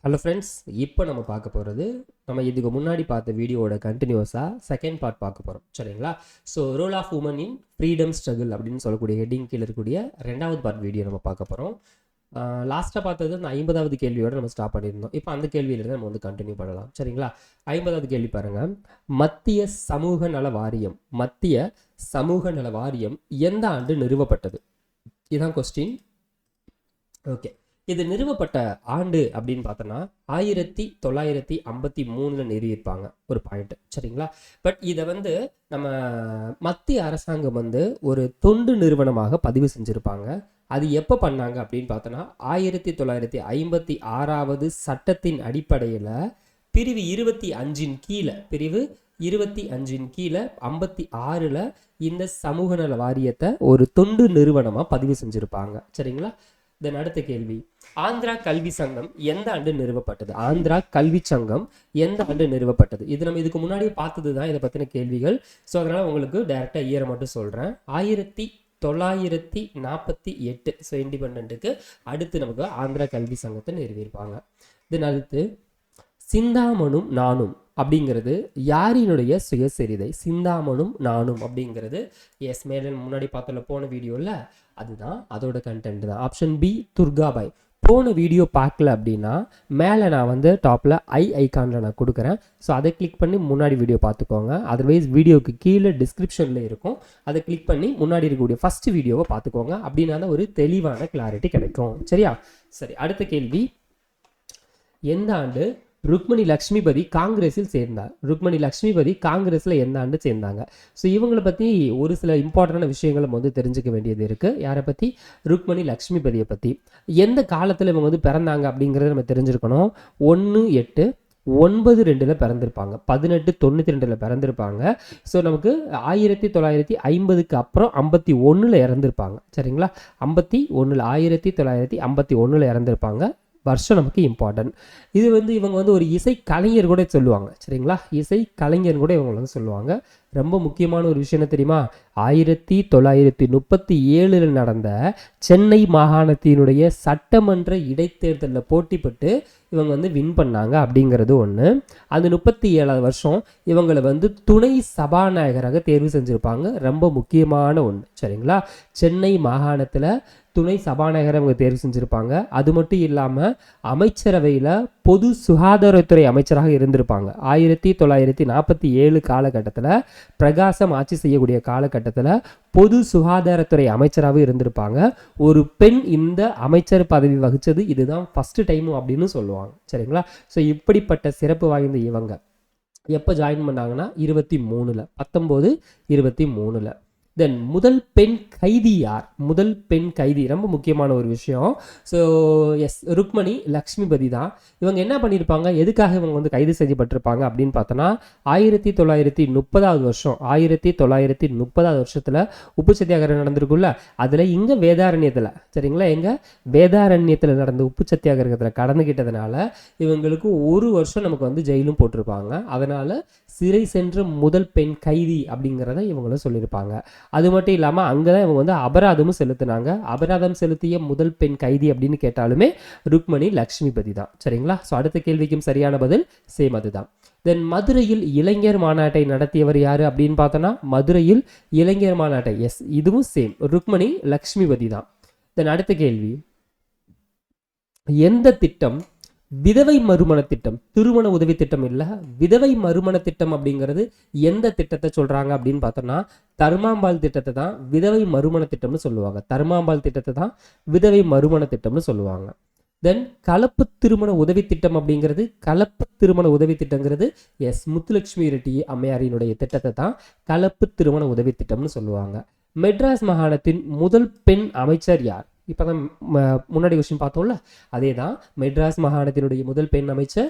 Hello friends, இப்போ நம்ம பார்க்க போகிறது நம்ம இதுக்கு முன்னாடி பார்த்த வீடியோவோட கண்டினியூஸாக செகண்ட் பார்ட் பார்க்க போகிறோம். சரிங்களா? So role of woman in freedom struggle அப்படின்னு சொல்லக்கூடிய ஹெட்டிங் கீழே இருக்கக்கூடிய ரெண்டாவது பார்ட் வீடியோ நம்ம பார்க்க போகிறோம். லாஸ்ட்டாக பார்த்தது அந்த 50வது கேள்வியோடு நம்ம ஸ்டாப் பண்ணியிருந்தோம். இப்போ அந்த கேள்வியிலேருந்து நம்ம வந்து கண்டினியூ பண்ணலாம். சரிங்களா? 50வது கேள்வி பாருங்கள். மத்திய சமூக நல வாரியம் எந்த ஆண்டு நிறுவப்பட்டது? இதுதான் கொஸ்டின். ஓகே, இது நிறுவப்பட்ட ஆண்டு அப்படின்னு பார்த்தோன்னா 1953 நிறுவியிருப்பாங்க. ஒரு பாயிண்ட். சரிங்களா? பட் இதை வந்து நம்ம மத்திய அரசாங்கம் வந்து ஒரு தொண்டு நிறுவனமாக பதிவு செஞ்சுருப்பாங்க. அது எப்போ பண்ணாங்க அப்படின்னு பார்த்தோன்னா 1956வது சட்டத்தின் அடிப்படையில் பிரிவு 25 கீழே 56ல் இந்த சமூக நல வாரியத்தை ஒரு தொண்டு நிறுவனமாக பதிவு செஞ்சுருப்பாங்க. சரிங்களா? தென் அடுத்த கேள்வி, ஆந்திரா கல்வி சங்கம் எந்த ஆண்டு நிறுவப்பட்டது? இது நம்ம இதுக்கு முன்னாடியே பார்த்தது தான் இதை பற்றின கேள்விகள். ஸோ அதனால் உங்களுக்கு டைரெக்டாக இயரை மட்டும் சொல்கிறேன். 1948. ஸோ இண்டிபெண்ட்டுக்கு அடுத்து நமக்கு ஆந்திரா கல்வி சங்கத்தை நிறுவியிருப்பாங்க. தென் அடுத்து, சிந்தாமனும் நானும் அப்படிங்கிறது யாரினுடைய சுயசரிதை? சிந்தாமனும் நானும் அப்படிங்கிறது மேலே முன்னாடி பார்த்தல போன வீடியோவில் அதுதான், அதோட கண்டென்ட் தான். Option B Durgabai. போன வீடியோ பார்க்கல அப்படின்னா மேலே நான் வந்து டாப்பில் ஐகானில் நான் கொடுக்குறேன். ஸோ அதை கிளிக் பண்ணி முன்னாடி வீடியோ பார்த்துக்கோங்க. அதர்வைஸ் வீடியோக்கு கீழே டிஸ்கிரிப்ஷனில் இருக்கும், அதை கிளிக் பண்ணி முன்னாடி இருக்கக்கூடிய ஃபஸ்ட் வீடியோவை பார்த்துக்கோங்க. அப்படின்னா தான் ஒரு தெளிவான கிளாரிட்டி கிடைக்கும். சரியா? சரி, அடுத்த கேள்வி, எந்த ஆண்டு ருக்மணி லக்ஷ்மிபதி காங்கிரஸில் சேர்ந்தார்? எந்த ஆண்டு சேர்ந்தாங்க? ஸோ இவங்களை பற்றி ஒரு சில இம்பார்ட்டண்டான விஷயங்களை வந்து தெரிஞ்சுக்க வேண்டியது இருக்குது. யாரை பற்றி? ருக்மணி லக்ஷ்மிபதியை பற்றி. எந்த காலத்தில் இவங்க வந்து பிறந்தாங்க அப்படிங்கிறத நம்ம தெரிஞ்சிருக்கணும். 1/8/92 பிறந்திருப்பாங்க. 1892 பிறந்திருப்பாங்க. ஸோ நமக்கு 1950க்கு அப்புறம் 51 இறந்துருப்பாங்க. சரிங்களா? 1951 இறந்துருப்பாங்க. வருஷம் நமக்கு இம்பார்ட்டன்ட். இது வந்து இவங்க வந்து ஒரு இசை கலைஞர் கூட சொல்லுவாங்க. சரிங்களா? இசை கலைஞர் கூட இவங்க வந்து சொல்லுவாங்க. ரொம்ப முக்கியமான ஒரு விஷயம் தெரியுமா? 1937 நடந்த சென்னை மாகாணத்தினுடைய சட்டமன்ற இடைத்தேர்தலில் போட்டிப்பட்டு இவங்க வந்து வின் பண்ணாங்க அப்படிங்கிறது ஒன்று. அந்த 37வது வருஷம் இவங்களை வந்து துணை சபாநாயகராக தேர்வு செஞ்சுருப்பாங்க. ரொம்ப முக்கியமான ஒன்று. சரிங்களா? சென்னை மாகாணத்தில் துணை சபாநாயகரை அவங்க தேர்வு செஞ்சுருப்பாங்க. அது மட்டும் இல்லாமல் அமைச்சரவையில் பொது சுகாதாரத்துறை அமைச்சராக இருந்திருப்பாங்க. 1947 காலகட்டத்தில் பிரகாசம் ஆட்சி செய்யக்கூடிய காலகட்டத்தில் பொது சுகாதாரத்துறை அமைச்சராக இருந்திருப்பாங்க. ஒரு பெண் இந்த அமைச்சர் பதவி வகித்தது இதுதான் ஃபர்ஸ்ட் டைமும் அப்படின்னு சொல்லுவாங்க. சரிங்களா? ஸோ இப்படிப்பட்ட சிறப்பு வாய்ந்த இவங்க எப்போ ஜாயின் பண்ணாங்கன்னா 1923 தென் முதல் பெண் கைதி யார்? ரொம்ப முக்கியமான ஒரு விஷயம். ஸோ ருக்மணி லக்ஷ்மிபதி தான். இவங்க என்ன பண்ணியிருப்பாங்க, எதுக்காக இவங்க வந்து கைது செய்யப்பட்டிருப்பாங்க அப்படின்னு பார்த்தோன்னா 1930வது வருஷத்தில் உப்பு சத்தியாகிரகம் நடந்திருக்குல்ல, அதில் இங்கே வேதாரண்யத்தில், சரிங்களா, வேதாரண்யத்தில் நடந்த உப்பு சத்தியாகிரகத்தில் கடந்துக்கிட்டதுனால இவங்களுக்கு 1 வருஷம் நமக்கு வந்து ஜெயிலும் போட்டிருப்பாங்க. அதனால் சிறை சென்ற முதல் பெண் கைதி அப்படிங்கிறத இவங்களும் சொல்லியிருப்பாங்க. அது மட்டும் இல்லாமல் அங்கே தான் இவங்க வந்து அபராதமும் செலுத்தினாங்க. அபராதம் செலுத்திய முதல் பெண் கைதி அப்படின்னு கேட்டாலுமே ருக்மணி லக்ஷ்மிபதி தான். சரிங்களா? ஸோ அடுத்த கேள்விக்கும் சரியான பதில் சேம் அதுதான். தென் மதுரையில் இளைஞர் மாநாட்டை நடத்தியவர் யார் அப்படின்னு பார்த்தோன்னா மதுரையில் இளைஞர் மாநாட்டை, இதுவும் சேம், ருக்மணி லக்ஷ்மிபதி தான். தென் அடுத்த கேள்வி, எந்த திட்டம் விதவை மறுமண திட்டம்? திருமண உதவி திட்டம் இல்லை, விதவை மறுமண திட்டம் அப்படிங்கிறது எந்த திட்டத்தை சொல்றாங்க அப்படின்னு பார்த்தோம்னா தர்மாம்பாள் திட்டத்தை தான் விதவை மறுமண திட்டம்னு சொல்லுவாங்க. தென் கலப்பு திருமண உதவி திட்டம் அப்படிங்கிறது முத்துலட்சுமி ரெட்டி அம்மையாரினுடைய திட்டத்தை தான் கலப்பு திருமண உதவி திட்டம்னு சொல்லுவாங்க. மெட்ராஸ் மாகாணத்தின் முதல் பெண் அமைச்சர் யார்? இப்போ தான் முன்னாடி கொஸ்டின் பார்த்தோம்ல, அதே தான். மெட்ராஸ் மாகாணத்தினுடைய முதல் பெண் அமைச்சர்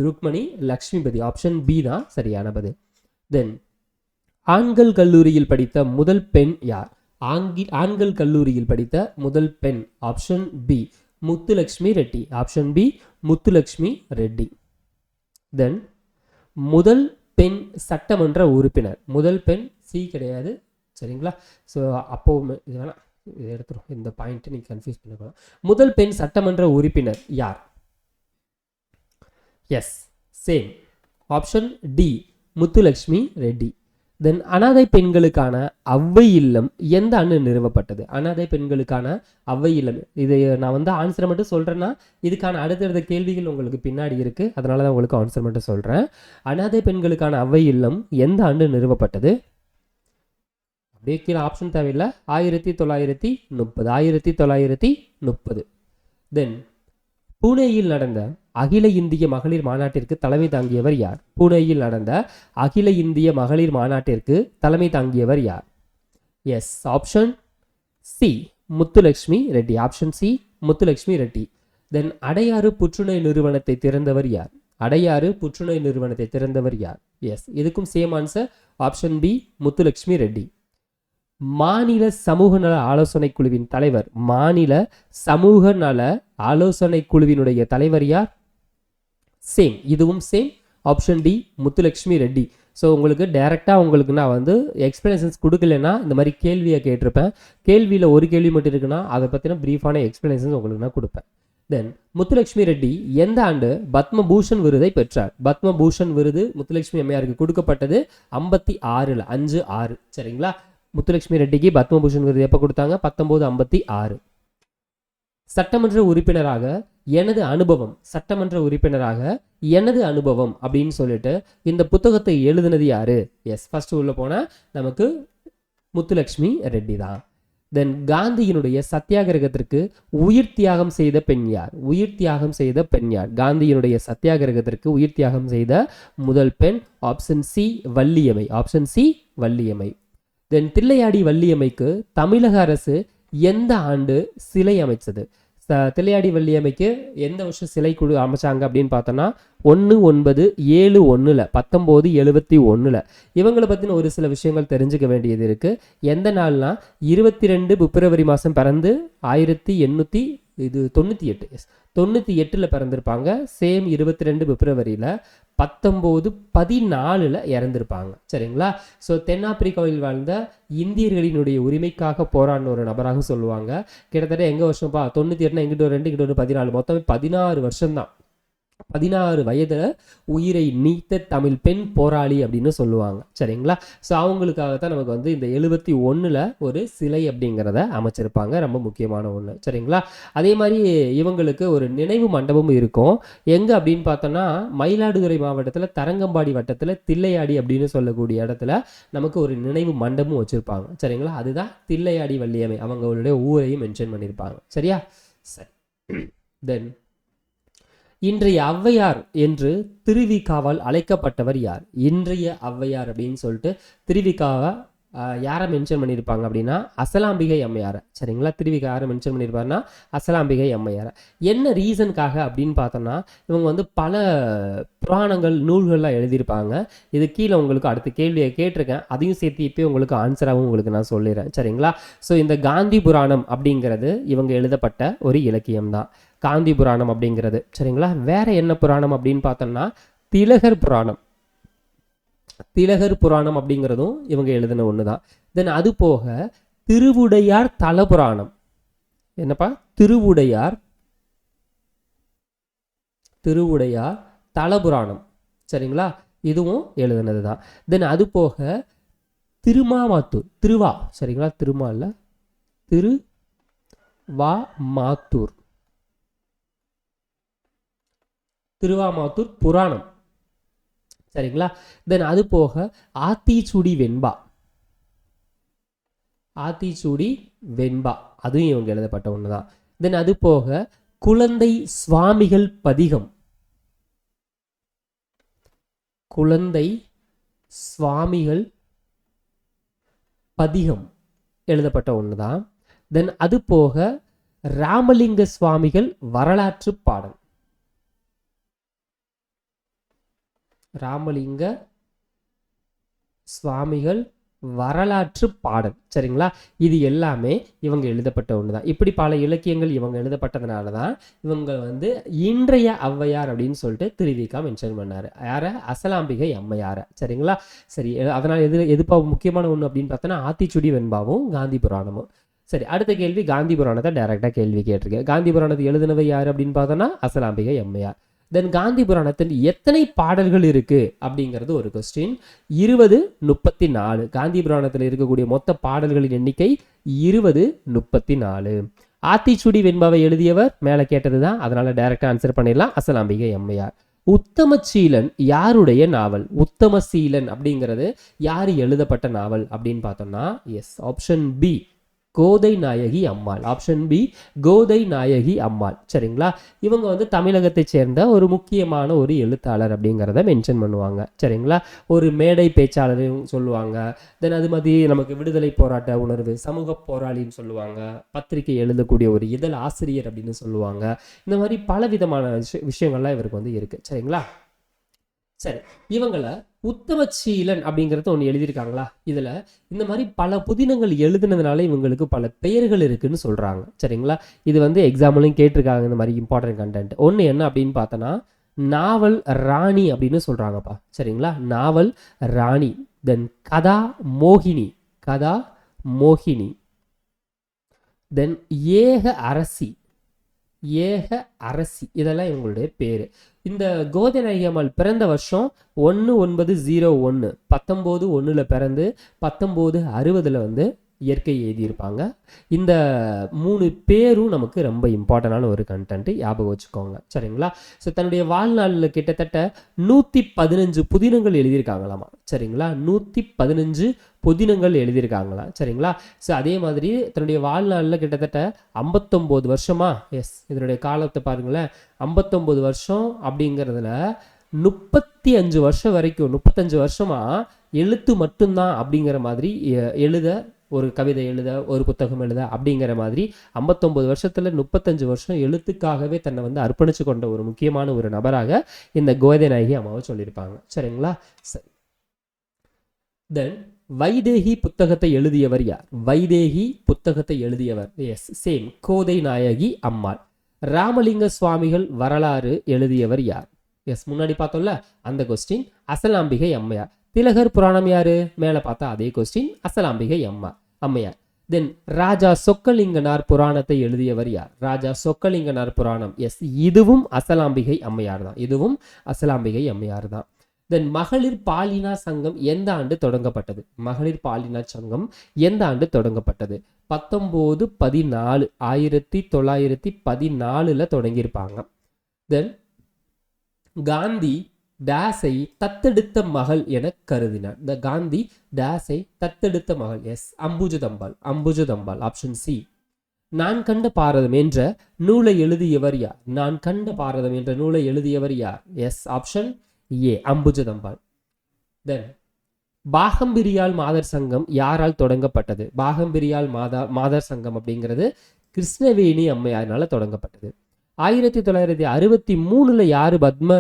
ருக்மணி லக்ஷ்மிபதி. ஆப்ஷன் பி தான் சரியான பதில். தென் ஆண்கள் கல்லூரியில் படித்த முதல் பெண் யார்? ஆண்கள் கல்லூரியில் படித்த முதல் பெண், option B Muthulakshmi Reddy. Option B Muthulakshmi Reddy. Then முதல் பெண் சட்டமன்ற உறுப்பினர், முதல் பெண் சி கிடையாது. சரிங்களா? ஸோ அப்போ இது வேணாம், இதை எடுத்துரும், இந்த பாயிண்ட்டை நீங்கள் கன்ஃபியூஸ் பண்ணக்கூடாது. முதல் பெண் சட்டமன்ற உறுப்பினர் யார்? Yes, same. Option D Muthulakshmi Reddy. Then அனாதை பெண்களுக்கான அவ்வை இல்லம் எந்த ஆண்டு நிறுவப்பட்டது? அனாதை பெண்களுக்கான அவ்வை இல்லம், இது நான் வந்து ஆன்சரை மட்டும் சொல்கிறேன்னா இதுக்கான அடுத்தடுத்த கேள்விகள் உங்களுக்கு பின்னாடி இருக்குது, அதனால தான் உங்களுக்கு ஆன்சர் மட்டும் சொல்கிறேன். அனாதை பெண்களுக்கான அவ்வை இல்லம் எந்த ஆண்டு நிறுவப்பட்டது? அப்படியே கீழே ஆப்ஷன் தேவையில்லை. 1930, 1930. தென் பூனேயில் நடந்த அகில இந்திய மகளிர் மாநாட்டிற்கு தலைமை தாங்கியவர் யார்? பூனேயில் நடந்த அகில இந்திய மகளிர் மாநாட்டிற்கு தலைமை தாங்கியவர் யார்? Yes, option C Muthulakshmi Reddy. Option C Muthulakshmi Reddy. Then Adyar புற்றுநோய் நிறுவனத்தை திறந்தவர் யார்? அடையாறு புற்றுநோய் நிறுவனத்தை திறந்தவர் யார்? எஸ், இதுக்கும் same answer. Option B Muthulakshmi Reddy. மாநில சமூக நல ஆலோசனை குழுவின் தலைவர், மாநில சமூக நல ஆலோசனை குழுவினுடைய தலைவர் யார்? சேம், இதுவும் same. Option D Muthulakshmi Reddy. So உங்களுக்கு டைரெக்டாக உங்களுக்கு நான் வந்து எக்ஸ்பிளனேஷன்ஸ் கொடுக்கலன்னா இந்த மாதிரி கேள்வியை கேட்டிருப்பேன். கேள்வியில் ஒரு கேள்வி மட்டும் இருக்குன்னா அதை பற்றின ப்ரீஃபான எக்ஸ்பிளனேஷன்ஸ் உங்களுக்கு நான் கொடுப்பேன். தென் முத்துலட்சுமி ரெட்டி எந்த ஆண்டு பத்மபூஷன் விருதை பெற்றார்? பத்மபூஷன் விருது முத்துலட்சுமி அம்மையாருக்கு கொடுக்கப்பட்டது 56, 5-6. சரிங்களா? முத்துலட்சுமி ரெட்டிக்கு பத்மபூஷன் விருது எப்போ கொடுத்தாங்க? 1956. சட்டமன்ற உறுப்பினராக எனது அனுபவம், சட்டமன்ற உறுப்பினராக எனது அனுபவம் அப்படின்னு சொல்லிட்டு இந்த புத்தகத்தை எழுதினது யாரு? எஸ், ஃபர்ஸ்ட் உள்ள போனால் நமக்கு முத்துலட்சுமி ரெட்டி தான். தென் காந்தியினுடைய சத்தியாகிரகத்திற்கு உயிர் தியாகம் செய்த பெண் யார்? உயிர் தியாகம் செய்த பெண் யார்? காந்தியினுடைய சத்தியாகிரகத்திற்கு உயிர் தியாகம் செய்த முதல் பெண். Option C Valliammai. Option C Valliammai. Then Thillaiyadi வள்ளியம்மைக்கு தமிழக அரசு எந்த ஆண்டு சிலை அமைச்சது? தில்லையாடி வள்ளியம்மைக்கு எந்த வருஷம் சிலை குழு அமைச்சாங்க அப்படின்னு பார்த்தோன்னா 1971, 1971. இவங்களை பற்றின ஒரு சில விஷயங்கள் தெரிஞ்சுக்க வேண்டியது இருக்குது. எந்த நாள்னா 22 பிப்ரவரி மாதம் பிறந்து 1898 பிறந்திருப்பாங்க. சேம் 22 பிப்ரவரியில் 1914 இறந்திருப்பாங்க. சரிங்களா? ஸோ தென்னாப்பிரிக்காவில் வாழ்ந்த இந்தியர்களினுடைய உரிமைக்காக போராடின ஒரு நபராக சொல்லுவாங்க. கிட்டத்தட்ட எங்கே வருஷம்ப்பா? 98, இங்கிட்ட ஒரு 2, இங்கிட்ட ஒரு 14, மொத்தம் 16 வருஷம்தான். 16 வயதில் உயிரை நீத்த தமிழ் பெண் போராளி அப்படின்னு சொல்லுவாங்க. சரிங்களா? ஸோ அவங்களுக்காகத்தான் நமக்கு வந்து இந்த 71 ஒரு சிலை அப்படிங்கிறத அமைச்சிருப்பாங்க. ரொம்ப முக்கியமான ஒன்று. சரிங்களா? அதே மாதிரி இவங்களுக்கு ஒரு நினைவு மண்டபமும் இருக்கும். எங்கே அப்படின்னு பார்த்தோன்னா மயிலாடுதுறை மாவட்டத்தில் தரங்கம்பாடி வட்டத்தில் தில்லையாடி அப்படின்னு சொல்லக்கூடிய இடத்துல நமக்கு ஒரு நினைவு மண்டபமும் வச்சுருப்பாங்க. சரிங்களா? அதுதான் தில்லையாடி வள்ளியம்மை. அவங்களுடைய ஊரையும் மென்ஷன் பண்ணியிருப்பாங்க. சரியா? சரி. தென் இன்றைய ஔவையார் என்று திருவிகாவால் அழைக்கப்பட்டவர் யார்? இன்றைய ஔவையார் அப்படின்னு சொல்லிட்டு திருவிகாவை யாரை மென்ஷன் பண்ணியிருப்பாங்க அப்படின்னா அசலாம்பிகை அம்மையாரை. சரிங்களா? திருவிகா யாரை மென்ஷன் பண்ணியிருப்பாருன்னா அசலாம்பிகை அம்மையாரை. என்ன ரீசனுக்காக அப்படின்னு பார்த்தோன்னா இவங்க வந்து பல புராணங்கள் நூல்கள்லாம் எழுதியிருப்பாங்க. இது கீழே உங்களுக்கு அடுத்த கேள்வியை கேட்டிருக்கேன், அதையும் சேர்த்து இப்போ உங்களுக்கு ஆன்சராகவும் உங்களுக்கு நான் சொல்லிடுறேன். சரிங்களா? ஸோ இந்த காந்தி புராணம் அப்படிங்கிறது இவங்க எழுதப்பட்ட ஒரு இலக்கியம் தான், காந்தி புராணம் அப்படிங்கிறது. சரிங்களா? வேற என்ன புராணம் அப்படின்னு பார்த்தோம்னா திலகர் புராணம். திலகர் புராணம் அப்படிங்கிறதும் இவங்க எழுதின ஒன்று தான். தென் அது போக திருவுடையார் தல புராணம். என்னப்பா? திருவுடையார் தல புராணம். சரிங்களா? இதுவும் எழுதினது தான். தென் அது போக திருமாமாத்தூர், திருவா, சரிங்களா? திருமா இல்ல, திருவாமாத்தூர், திருவாமாத்தூர் புராணம். சரிங்களா? தென் அது போக ஆத்திச்சூடி வெண்பா, ஆத்திச்சூடி வெண்பா அதுவும் இவங்க எழுதப்பட்ட ஒன்று தான். தென் அது போக குழந்தை சுவாமிகள் பதிகம், குழந்தை சுவாமிகள் பதிகம் எழுதப்பட்ட ஒன்று தான். தென் அது போக ராமலிங்க சுவாமிகள் வரலாற்று பாடல், ராமலிங்க சுவாமிகள் வரலாற்று பாடல். சரிங்களா? இது எல்லாமே இவங்க எழுதப்பட்ட ஒன்று தான். இப்படி பல இலக்கியங்கள் இவங்க எழுதப்பட்டதுனால தான் இவங்க வந்து இன்றைய ஔவையார் அப்படின்னு சொல்லிட்டு திருவிக்கா மென்ஷன் பண்ணாரு. யார? அசலாம்பிகை அம்மையார. சரிங்களா? சரி, அதனால் எதுப்பா முக்கியமான ஒன்று அப்படின்னு பார்த்தோன்னா ஆத்திச்சூடி வெண்பாவும் காந்தி புராணமும். சரி, அடுத்த கேள்வி காந்தி புராணத்தை டைரெக்டாக கேள்வி கேட்டிருக்கேன். காந்தி புராணத்தை எழுதினவை யார் அப்படின்னு பார்த்தோன்னா அசலாம்பிகை அம்மையார். தென் காந்தி புராணத்தில் எத்தனை பாடல்கள் இருக்கு அப்படிங்கிறது ஒரு கொஸ்டின். 2034. காந்தி புராணத்தில் இருக்கக்கூடிய மொத்த பாடல்களின் எண்ணிக்கை 2034. ஆத்திச்சூடி வெண்பாவை எழுதியவர் மேலே கேட்டதுதான், அதனால டைரக்டா ஆன்சர் பண்ணிடலாம், அசலாம்பிகை அம்மையார். உத்தமசீலன் யாருடைய நாவல்? உத்தமசீலன் அப்படிங்கிறது யாரு எழுதப்பட்ட நாவல் அப்படின்னு பார்த்தோம்னா, எஸ், ஆப்ஷன் பி, கோதை நாயகி அம்மாள். ஆப்ஷன் பி, கோதை நாயகி அம்மாள். சரிங்களா? இவங்க வந்து தமிழகத்தை சேர்ந்த ஒரு முக்கியமான ஒரு எழுத்தாளர் அப்படிங்கிறத மென்ஷன் பண்ணுவாங்க. சரிங்களா? ஒரு மேடை பேச்சாளரும் சொல்லுவாங்க. தென் அது மாதிரி நமக்கு விடுதலை போராட்ட உணர்வு, சமூக போராளின்னு சொல்லுவாங்க, பத்திரிகை எழுதக்கூடிய ஒரு இதழ் ஆசிரியர் அப்படின்னு சொல்லுவாங்க. இந்த மாதிரி பல விதமான விஷயங்கள்லாம் இவருக்கு வந்து இருக்கு. சரிங்களா? சரி, இவங்களை உத்தமசீலன் அப்படிங்கிறது ஒன்று எழுதியிருக்காங்களா? இதில் இந்த மாதிரி பல புதினங்கள் எழுதுனதுனால இவங்களுக்கு பல பெயர்கள் இருக்குன்னு சொல்கிறாங்க. சரிங்களா? இது வந்து எக்ஸாம்பிளும் கேட்டிருக்காங்க, இந்த மாதிரி இம்பார்ட்டன்ட் கண்டென்ட். ஒன்று என்ன அப்படின்னு பார்த்தோன்னா, நாவல் ராணி அப்படின்னு சொல்கிறாங்கப்பா. சரிங்களா? நாவல் ராணி. தென் கதா மோகினி, கதா மோகினி. தென் ஏக அரசி, ஏக அரசி. இதெல்லாம் இவங்களுடைய பேர். இந்த கோதை நாயகி அம்மாள் பிறந்த வருஷம் 1901, 1901 பிறந்து 1960 வந்து இயற்கை எழுதியிருப்பாங்க. இந்த 3 பேரும் நமக்கு ரொம்ப இம்பார்ட்டண்டான ஒரு கண்டென்ட், ஞாபகம் வச்சுக்கோங்க. சரிங்களா? ஸோ தன்னுடைய வாழ்நாளில் கிட்டத்தட்ட 115 புதினங்கள் எழுதியிருக்காங்களாமா. சரிங்களா? 115 புதினங்கள் எழுதியிருக்காங்களா. சரிங்களா? ஸோ அதே மாதிரி தன்னுடைய வாழ்நாளில் கிட்டத்தட்ட 59 வருஷமா, எஸ், இதனுடைய காலத்தை பாருங்களேன், 59 வருஷம் அப்படிங்கிறதுல 35 வருஷம் வரைக்கும், 35 வருஷமா எழுத்து மட்டும்தான் அப்படிங்கிற மாதிரி எழுத, ஒரு கவிதை எழுத, ஒரு புத்தகம் எழுத அப்படிங்கிற மாதிரி 59 வருஷத்துல 35 வருஷம் எழுத்துக்காகவே தன்னை வந்து அர்ப்பணிச்சு கொண்ட ஒரு முக்கியமான ஒரு நபராக இந்த கோதை நாயகி அம்மாவை சொல்லியிருப்பாங்க. சரிங்களா? சரி. தென் வைதேகி புத்தகத்தை எழுதியவர் யார்? வைதேகி புத்தகத்தை எழுதியவர், எஸ், சேம், கோதை நாயகி அம்மாள். ராமலிங்க சுவாமிகள் வரலாறு எழுதியவர் யார்? எஸ், முன்னாடி பார்த்தோம்ல அந்த கொஸ்டின், அசலாம்பிகை அம்மையார். திலகர் புராணம் யாரு? மேலே பார்த்தா அதே கொஸ்டின், அசலாம்பிகை அம்மையார். தென் ராஜா சொக்கலிங்கனார் புராணத்தை எழுதியவர் யார்? ராஜா சொக்கலிங்கனார் புராணம், எஸ், இதுவும் அசலாம்பிகை அம்மையார் தான், இதுவும் அசலாம்பிகை அம்மையார் தான். தென் மகளிர் பாலினா சங்கம் எந்த ஆண்டு தொடங்கப்பட்டது? மகளிர் பாலினா சங்கம் எந்த ஆண்டு தொடங்கப்பட்டது? 1914, 1914 தொடங்கியிருப்பாங்க. தென் காந்தி டேஸை தத்தெடுத்த மகள் என கருதினார். இந்த காந்தி டேஸை தத்தெடுத்த மகள், yes, Ambujathammal. Ambujathammal, option C. Naan Kanda பாரதம் என்ற நூலை எழுதியவர் யார்? நான் கண்ட பாரதம் என்ற நூலை எழுதியவர் யார்? Yes, option A, அம்புஜதம்பாள். தென் பாகம்பிரியால் மாதர் சங்கம் யாரால் தொடங்கப்பட்டது? பாகம்பிரியால் மாதர் சங்கம் அப்படிங்கிறது கிருஷ்ணவேணி அம்மையார்னால தொடங்கப்பட்டது. 1963 யாரு பத்ம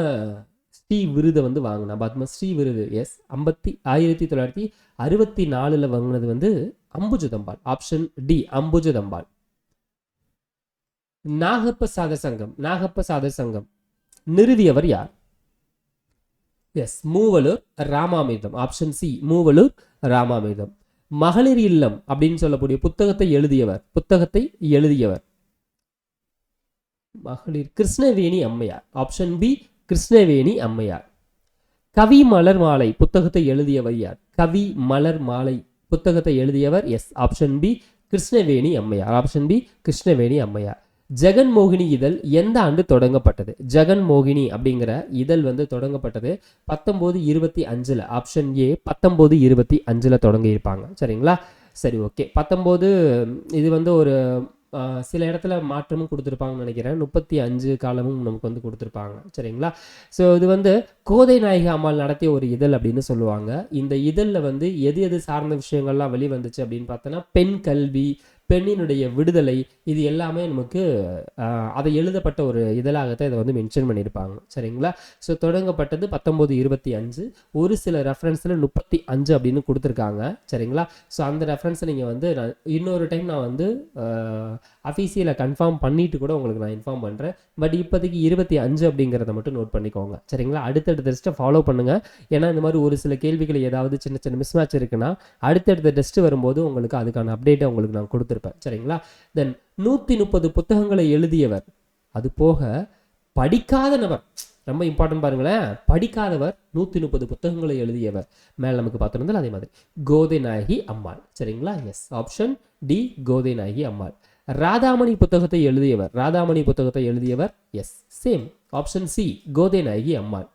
ஸ்ரீ விருதை வந்து வாங்கினா? பத்மஸ்ரீ விருது, எஸ், 1964 வாங்கினது வந்து அம்புஜதம்பாள். Option D, Ambujathammal. நாகப்ப சாதர் சங்கம், நாகப்ப சாதர் சங்கம் நிறுவியவர் யார்? Yes, Moovalur Ramamirtham. Option C, Moovalur Ramamirtham. மகளிர் இல்லம் அப்படின்னு சொல்லக்கூடிய புத்தகத்தை எழுதியவர் மகளிர் கிருஷ்ணவேணி அம்மையார். ஆப்ஷன் பி, கிருஷ்ணவேணி அம்மையார். கவி மலர் மாலை புத்தகத்தை எழுதியவர் யார்? கவி மலர் மாலை புத்தகத்தை எழுதியவர், எஸ், ஆப்ஷன் பி, கிருஷ்ணவேணி அம்மையார். ஆப்ஷன் பி, கிருஷ்ணவேணி அம்மையார். ஜெகன்மோகினி இதழ் எந்த ஆண்டு தொடங்கப்பட்டது? ஜெகன்மோகினி அப்படிங்கிற இதழ் வந்து தொடங்கப்பட்டது 1925. Option A, 1925 தொடங்கியிருப்பாங்க. சரிங்களா? சரி, ஓகே. 19 இது வந்து ஒரு சில இடத்துல மாற்றமும் கொடுத்துருப்பாங்கன்னு நினைக்கிறேன். 35 காலமும் நமக்கு வந்து கொடுத்துருப்பாங்க. சரிங்களா? ஸோ இது வந்து கோதை நாயகி அம்மாள் நடத்திய ஒரு இதழ் அப்படின்னு சொல்லுவாங்க. இந்த இதழில் வந்து எது எது சார்ந்த விஷயங்கள்லாம் வெளிவந்துச்சு அப்படின்னு பார்த்தோன்னா, பெண் கல்வி, பெண்ணினுடைய விடுதலை, இது எல்லாமே நமக்கு அதை எழுதப்பட்ட ஒரு இதழாகத்தான் இதை வந்து மென்ஷன் பண்ணியிருப்பாங்க. சரிங்களா? ஸோ தொடங்கப்பட்டது 1925. ஒரு சில ரெஃபரன்ஸில் 35 அப்படின்னு கொடுத்துருக்காங்க. சரிங்களா? ஸோ அந்த ரெஃபரன்ஸை நீங்கள் வந்து நான் இன்னொரு டைம் நான் வந்து அஃபீஷியலை கன்ஃபார்ம் பண்ணிட்டு கூட உங்களுக்கு நான் இன்ஃபார்ம் பண்ணுறேன். பட் இப்போதைக்கு 25 அப்படிங்கிறத மட்டும் நோட் பண்ணிக்கோங்க. சரிங்களா? அடுத்தடுத்த டெஸ்ட்டை ஃபாலோ பண்ணுங்கள். ஏன்னா இந்த மாதிரி ஒரு சில கேள்விகள் ஏதாவது சின்ன சின்ன மிஸ்மேட்ச் இருக்குன்னா அடுத்தடுத்த டெஸ்ட் வரும்போது உங்களுக்கு அதுக்கான அப்டேட்டை உங்களுக்கு நான் கொடுத்துருப்பேன். சரிங்களா? தென் 130 புத்தகங்களை எழுதியவர், அது போக படிக்காத நபர், ரொம்ப இம்பார்ட்டன்ட் பாருங்களேன். படிக்காதவர் 130 புத்தகங்களை எழுதியவர். மேலே நமக்கு பார்த்துருந்தால் அதே மாதிரி கோதை நாயகி அம்மாள். சரிங்களா? எஸ், ஆப்ஷன் டி கோதை நாயகி அம்மாள். ராதாமணி புத்தகத்தை எழுதியவர். ராதாமணி புத்தகத்தை எழுதியவர். எஸ், சேம், ஆப்ஷன் சி கோதை நாயகி அம்மாள்.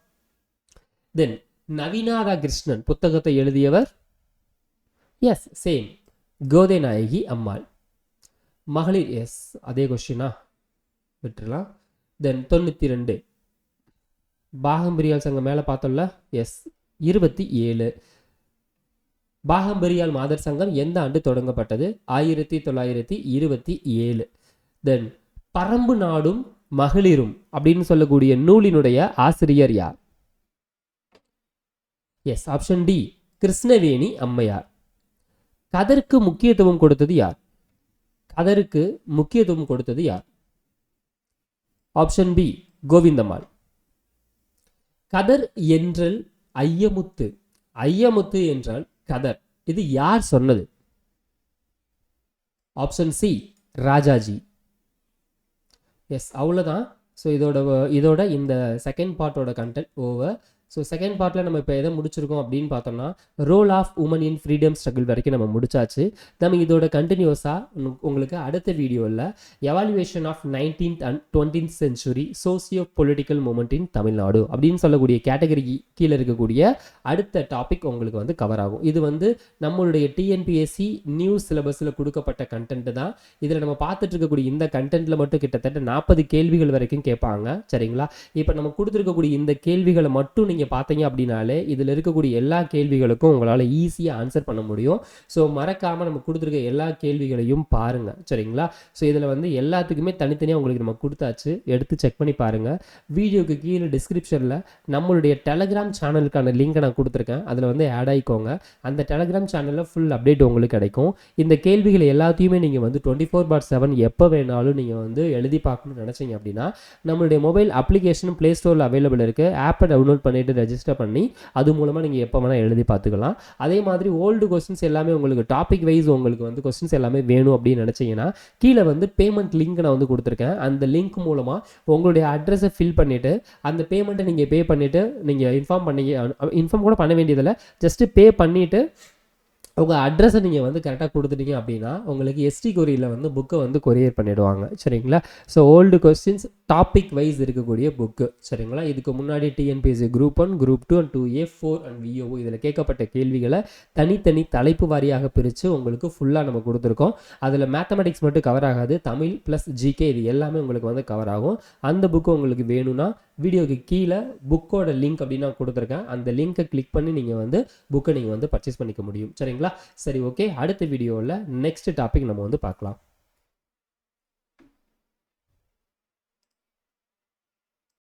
தென் நவீனாதா கிருஷ்ணன் புத்தகத்தை எழுதியவர். எஸ், சேம், கோதை நாயகி அம்மாள். மகளிர், எஸ், அதே கொஸ்டினா விட்டுலாம். தென் 92 பாகம்பரியால் சங்கம் மேலே பார்த்தோம்ல. எஸ், 27. பாகம்பரியால் மாதர் சங்கம் எந்த ஆண்டு தொடங்கப்பட்டது? 1927. தென் பரம்பு நாடும் மகளிரும் அப்படின்னு சொல்லக்கூடிய நூலினுடைய ஆசிரியர் யார்? எஸ், ஆப்ஷன் டி கிருஷ்ணவேணி அம்மையார். கதருக்கு முக்கியத்துவம் கொடுத்தது யார்? கதருக்கு முக்கியத்துவம் கொடுத்தது யார்? Option B Govindammal. கதர் என்றல் ஐயமுத்து. ஐயமுத்து என்றால் கதர். இது யார் சொன்னது? Option C Rajaji. எஸ், அவ்வளோதான். ஸோ இதோட இந்த செகண்ட் பார்ட்டோட கண்டென்ட் ஓவர். ஸோ செகண்ட் பார்ட்டில் நம்ம இப்போ எதை முடிச்சிருக்கோம் அப்படின்னு பார்த்தோம்னா role of woman in freedom struggle வரைக்கும் நம்ம முடிச்சாச்சு. நம்ம இதோட கண்டினியூஸாக உங்களுக்கு அடுத்த வீடியோவில் evaluation of 19th and 20th century socio political movement in Tamil Nadu அப்படின்னு சொல்லக்கூடிய கேட்டகரி கீழே இருக்கக்கூடிய அடுத்த டாபிக் உங்களுக்கு வந்து கவர் ஆகும். இது வந்து நம்மளுடைய டிஎன்பிஎஸ்சி நியூ சிலபஸில் கொடுக்கப்பட்ட கண்டென்ட் தான். இதில் நம்ம பார்த்துட்டு இருக்கக்கூடிய இந்த கண்டென்ட்டில் மட்டும் கிட்டத்தட்ட 40 கேள்விகள் வரைக்கும் கேட்பாங்க. சரிங்களா? இப்போ நம்ம கொடுத்துருக்கக்கூடிய இந்த கேள்விகளை மட்டும் நீங்கள் பார்த்தீங்க அப்படின்னாலே இதில் இருக்கக்கூடிய எல்லா கேள்விகளுக்கும் உங்களால் ஈஸியாக ஆன்சர் பண்ண முடியும். ஸோ மறக்காமல் நம்ம கொடுத்துருக்க எல்லா கேள்விகளையும் பாருங்கள். சரிங்களா? ஸோ இதில் வந்து எல்லாத்துக்குமே தனித்தனியாக உங்களுக்கு நம்ம கொடுத்தாச்சு. எடுத்து செக் பண்ணி பாருங்கள். வீடியோக்கு கீழே டிஸ்கிரிப்ஷனில் நம்மளுடைய டெலகிராம் சேனலுக்கான லிங்கை நான் கொடுத்துருக்கேன். அதில் வந்து ஆட் ஆகிக்கோங்க. அந்த டெலகிராம் சேனலில் ஃபுல் அப்டேட் உங்களுக்கு கிடைக்கும். இந்த கேள்விகளை எல்லாத்தையுமே நீங்கள் வந்து 24/7 எப்போ வேணாலும் நீங்கள் வந்து எழுதி பார்க்கணும்னு நினச்சிங்க அப்படின்னா நம்மளுடைய மொபைல் அப்ளிகேஷன் ப்ளே ஸ்டோரில் அவைலபிள் இருக்குது. ஆப்பை டவுன்லோட் பண்ணிவிட்டு ரெஜிஸ்டர் பண்ணி அது மூலமாக நீங்கள் எப்போ வேணால் எழுதி பார்த்துக்கலாம். அதே மாதிரி ஓல்டு கொஸ்டின்ஸ் எல்லாமே உங்களுக்கு டாபிக் வைஸ் உங்களுக்கு வந்து கொஸ்டின்ஸ் எல்லாமே வேணும் அப்படின்னு நினச்சிங்கன்னா கீழே வந்து பேமெண்ட் லிங்க் நான் வந்து கொடுத்துருக்கேன். அந்த லிங்க் மூலமாக உங்களுடைய அட்ரஸை ஃபில் பண்ணிவிட்டு அந்த பேமெண்ட்டை நீங்கள் பே பண்ணிவிட்டு நீங்கள் இன்ஃபார்ம் கூட பண்ண வேண்டியதில்லை. ஜஸ்ட்டு பே பண்ணிவிட்டு உங்கள் அட்ரஸை நீங்கள் வந்து கரெக்டாக கொடுத்துட்டீங்க அப்படின்னா உங்களுக்கு எஸ்டி கொரியரில் வந்து புக்கை வந்து கொரியர் பண்ணிவிடுவாங்க. சரிங்களா? So old questions topic wise இருக்கக்கூடிய புக்கு. சரிங்களா? இதுக்கு முன்னாடி TNPSC group 1, group 2 and 2A, 4 and VO இதில் கேட்கப்பட்ட கேள்விகளை தனித்தனி தலைப்பு வாரியாக பிரித்து உங்களுக்கு ஃபுல்லாக நம்ம கொடுத்துருக்கோம். அதில் மேத்தமெட்டிக்ஸ் மட்டும் கவர் ஆகாது. தமிழ் ப்ளஸ் ஜிகே இது எல்லாமே உங்களுக்கு வந்து கவர் ஆகும். அந்த புக்கு உங்களுக்கு வேணும்னா வீடியோக்கு கீழே புக்கோட லிங்க் அப்படின்னு நான் கொடுத்துருக்கேன். அந்த லிங்கை கிளிக் பண்ணி நீங்கள் வந்து புக்கை நீங்கள் வந்து பர்ச்சேஸ் பண்ணிக்க முடியும். சரிங்களா? சரி, ஓகே. அடுத்த வீடியோவில் நெக்ஸ்ட் டாபிக் நம்ம வந்து பார்க்கலாம்.